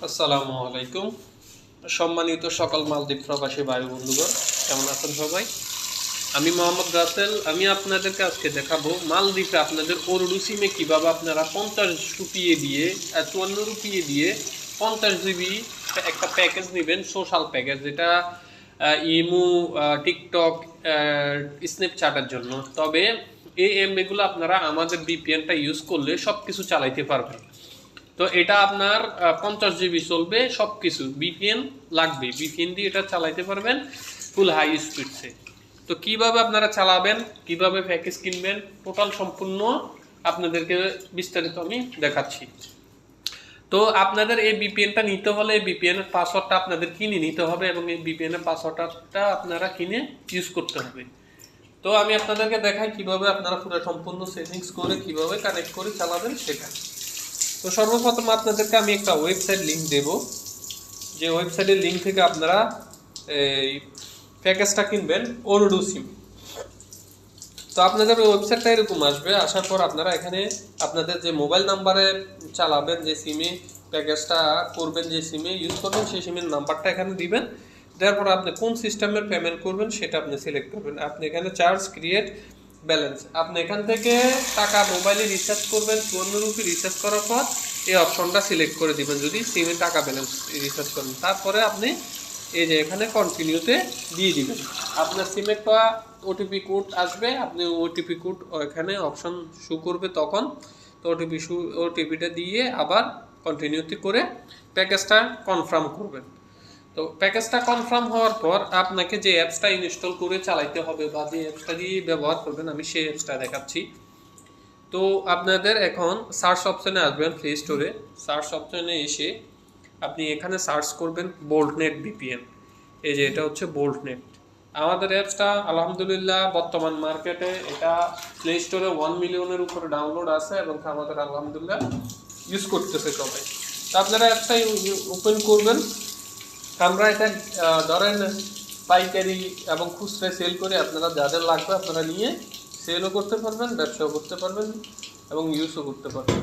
আসসালামু আলাইকুম। সম্মানিত সকল মালদ্বীপ প্রবাসী ভাই বন্ধুগণ, কেমন আছেন সবাই? আমি মোহাম্মদ রাসেল। আমি আপনাদেরকে আজকে দেখাবো মালদ্বীপে আপনাদের ওরডু সিমে কীভাবে আপনারা 50 রুপিয়ে দিয়ে 54 রুপিয়ে দিয়ে 50 জিবি একটা প্যাকেজ নেবেন, সোশ্যাল প্যাকেজ, যেটা ইমো, টিকটক, স্ন্যাপচ্যাটের জন্য। তবে এই এমবিগুলো আপনারা আমাদের বিপিএনটা ইউজ করলে সব কিছু চালাইতে পারবেন। তো এটা আপনার 50 জিবি চলবে, সব কিছু বিপিএন লাগবে, বিপিএন দিয়ে এটা চালাইতে পারবেন ফুল হাই স্পিডসে। তো কিভাবে আপনারা চালাবেন, কিভাবে প্যাকেজ কিনবেন, টোটাল সম্পূর্ণ আপনাদেরকে বিস্তারিত আমি দেখাচ্ছি। তো আপনাদের এই বিপিএনটা নিতে হলে এই বিপিএনের পাসওয়ার্ডটা আপনাদের কিনে নিতে হবে এবং এই বিপিএনের পাসওয়ার্ডটা আপনারা কিনে ইউজ করতে হবে। তো আমি আপনাদেরকে দেখাই কিভাবে আপনারা পুরো সম্পূর্ণ সেটিংস করে কিভাবে কানেক্ট করে চালাবেন সেটা। তো সর্বপ্রথম আপনাদেরকে আমি একটা ওয়েবসাইট লিঙ্ক দেব, যে ওয়েবসাইটের লিঙ্ক থেকে আপনারা এই প্যাকেজটা কিনবেন ওরডু সিম। তো আপনাদের ওয়েবসাইটটা এরকম আসবে, আসার পর আপনারা এখানে আপনাদের যে মোবাইল নাম্বারে চালাবেন, যে সিমে প্যাকেজটা করবেন, যে সিমে ইউজ করবেন, সেই সিমের নাম্বারটা এখানে দিবেন। তারপর আপনি কোন সিস্টেমের পেমেন্ট করবেন সেটা আপনি সিলেক্ট করবেন। আপনি এখানে চার্জ ক্রিয়েট ব্যালেন্স, আপনি এখান থেকে টাকা মোবাইলে রিচার্জ করবেন। 54 রুপি রিচার্জ করার পর এই অপশনটা সিলেক্ট করে দিবেন যদি সিমে টাকা ব্যালেন্স রিচার্জ করেন। তারপরে আপনি এই যে এখানে কন্টিনিউতে দিয়ে দিবেন। আপনার সিমে একটা ওটিপি কোড আসবে, আপনি ওটিপি কোড এখানে অপশন শো করবে তখন। তো ওটিপিটা দিয়ে আবার কন্টিনিউতে করে প্যাকেজটা কনফার্ম করবেন। তো প্যাকেজটা কনফার্ম হওয়ার পর আপনাকে যে অ্যাপসটা ইনস্টল করে চালাইতে হবে বা যে অ্যাপসটা দিয়ে ব্যবহার করবেন, আমি সেই অ্যাপসটা দেখাচ্ছি। তো আপনাদের এখন সার্চ অপশনে আসবেন, প্লে স্টোরে সার্চ অপশনে এসে আপনি এখানে সার্চ করবেন বোল্টনেট ভিপিএন। এই যে এটা হচ্ছে বোল্টনেট। আমাদের অ্যাপসটা আলহামদুলিল্লাহ বর্তমান মার্কেটে এটা প্লে স্টোরে 1 মিলিয়নের উপরে ডাউনলোড আছে এবং আমাদের আলহামদুলিল্লাহ ইউজ করতেছে সবাই। তো আপনারা অ্যাপসটা ওপেন করবেন। আমরা এটা ধরেন পাইকারি এবং খুচরা সেল করে, আপনারা যাদের লাগবে আপনারা নিয়ে সেলও করতে পারবেন, ব্যবসাও করতে পারবেন এবং ইউজও করতে পারবেন।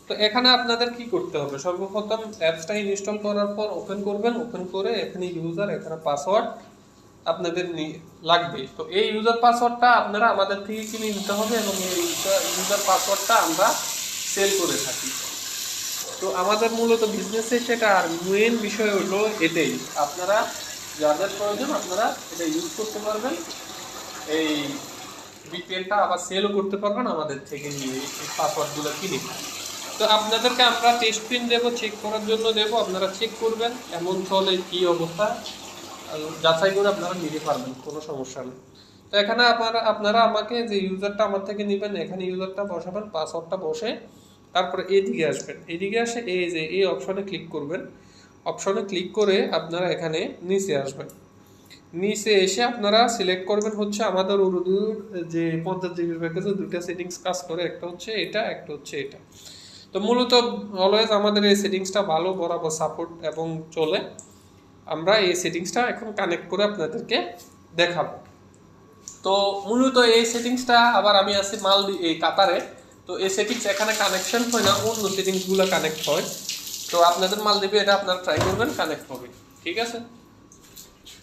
তো এখানে আপনাদের কি করতে হবে, সর্বপ্রথম অ্যাপসটা ইনস্টল করার পর ওপেন করবেন। ওপেন করে এখানে ইউজার, এখানে পাসওয়ার্ড আপনাদের লাগবে। তো এই ইউজার পাসওয়ার্ডটা আপনারা আমাদের থেকে কিনে নিতে হবে এবং এই ইউজার পাসওয়ার্ডটা আমরা সেল করে থাকি। তো আমাদের মূলত বিজনেসে সেটা, আর মেইন বিষয় হলো এটাই, আপনারা যাদের প্রয়োজন আপনারা এটা ইউজ করতে পারবেন, এই বিপিএনটা আবার সেলও করতে পারবেন আমাদের থেকে নিয়ে এই পাসওয়ার্ডগুলো কিনে। তো আপনাদেরকে আমরা টেস্ট পিন দেবো, চেক করার জন্য দেবো, আপনারা চেক করবেন এমন চলে কি অবস্থা, যাচাই করে আপনারা নিতে পারবেন, কোনো সমস্যা নেই। তো এখানে আপনারা আমাকে যে ইউজারটা আমার থেকে নেবেন, এখানে ইউজারটা বসাবেন, পাসওয়ার্ডটা বসে তারপরে এদিকে আসবেন। এদিকে আসে এই যে এই অপশনে ক্লিক করবেন। অপশনে ক্লিক করে আপনারা এখানে নিচে আসবেন। নিচে এসে আপনারা সিলেক্ট করবেন হচ্ছে আমাদের উর্দুর যে 50 জিবির প্যাকেজে দুইটা সেটিংস কাজ করে, একটা হচ্ছে এটা, একটা হচ্ছে এটা। তো মূলত অলওয়েজ আমাদের এই সেটিংসটা ভালো বরাবর সাপোর্ট এবং চলে। আমরা এই সেটিংসটা এখন কানেক্ট করে আপনাদেরকে দেখাবো। তো মূলত এই সেটিংসটা আবার আমি আছি এই কাতারে। তো এই সেটিংস এখানে কানেকশন হয় না, অন্য সেটিংসগুলো কানেক্ট হয়। তো আপনাদের মালদ্বীপে এটা আপনারা ট্রাই করবেন, কানেক্ট হবে, ঠিক আছে।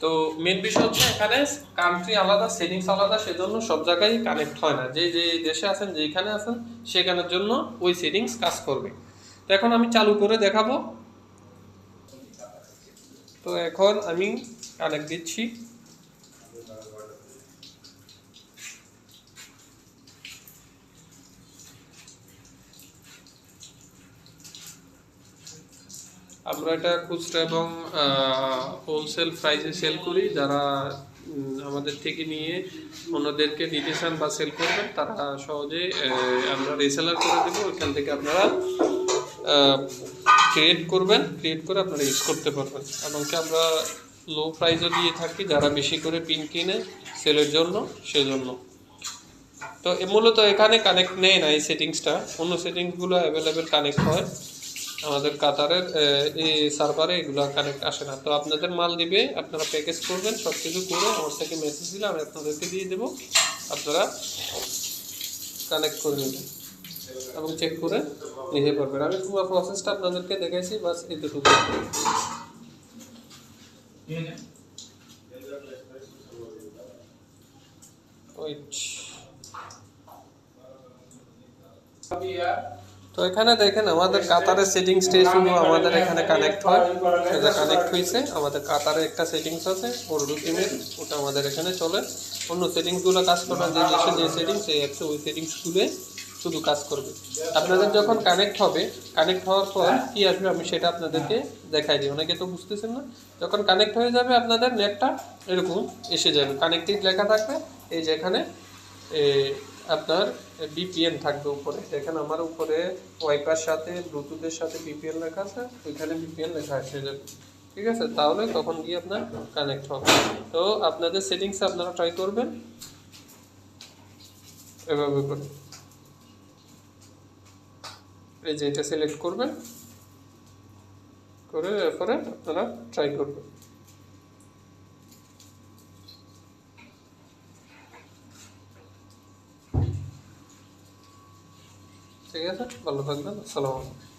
তো মেন বিষয় হচ্ছে এখানে কান্ট্রি আলাদা, সেটিংস আলাদা, সেজন্য সব জায়গায় কানেক্ট হয় না। যে যে দেশে আছেন, যেখানে আছেন সেখানের জন্য ওই সেটিংস কাজ করবে। তো এখন আমি চালু করে দেখাবো। তো এখন আমি কানেক্ট দিচ্ছি। আমরা এটা খুচরা এবং হোলসেল প্রাইসে সেল করি। যারা আমাদের থেকে নিয়ে অন্যদেরকে দিতে চান বা সেল করবেন, তারা সহজে আমরা রিসেলার করে দেবো। ওইখান থেকে আপনারা ক্রিয়েট করবেন, ক্রিয়েট করে আপনারা ইউজ করতে পারবেন। এমনকি আমরা লো প্রাইসও দিয়ে থাকি যারা বেশি করে পিন কিনে সেলের জন্য, সেজন্য। তো মূলত এখানে কানেক্ট নেই না এই সেটিংসটা, অন্য সেটিংসগুলো অ্যাভেলেবেল কানেক্ট হয়। আমাদের কাতারের এই সার্ভারে এগুলো কানেক্ট আসে না। তো আপনাদের মাল দিবে, আপনারা প্যাকেজ করবেন, সব কিছু করে আমার থেকে মেসেজ দিলে আমি আপনাদেরকে দিয়ে দেবো, আপনারা কানেক্ট করে নেবেন। এবং চেক করে নিতে পারবেন। আমি পুরো প্রসেসটা আপনাদেরকে দেখাইছি, বাস এতটুকু। ওয়েট। তো এখানে দেখেন আমাদের কাতারের সেটিংসটা শুধু আমাদের এখানে কানেক্ট হয়, এটা কানেক্ট হয়েছে। আমাদের কাতারে একটা সেটিংস আছে ওরডু সিমের, ওটা আমাদের এখানে চলে। অন্য সেটিংসগুলো কাজ করবে যে দেশে যে সেটিংস, এই অ্যাপসে ওই সেটিংস খুলে শুধু কাজ করবে। আপনাদের যখন কানেক্ট হবে, কানেক্ট হওয়ার পর কি আসবে আমি সেটা আপনাদেরকে দেখাই দিই, অনেকে তো বুঝতেছেন না। যখন কানেক্ট হয়ে যাবে আপনাদের নেটটা এরকম এসে যাবে, কানেক্টিভ লেখা থাকবে। এই যে এখানে আপনার বিপিএন থাকবে উপরে, দেখেন আমার উপরে ওয়াইফাইয়ের সাথে ব্লুটুথের সাথে বিপিএন লেখা আছে, ওইখানে বিপিএন লেখা এসে যাবে। ঠিক আছে, তাহলে তখন গিয়ে আপনার কানেক্ট হবে। তো আপনাদের সেটিংসে আপনারা ট্রাই করবেন এভাবে করে। এই যে এটা সিলেক্ট করবেন, করে এরপরে আপনারা ট্রাই করবেন। ঠিক আছে, ভালো থাকবেন। আসসালামু আলাইকুম।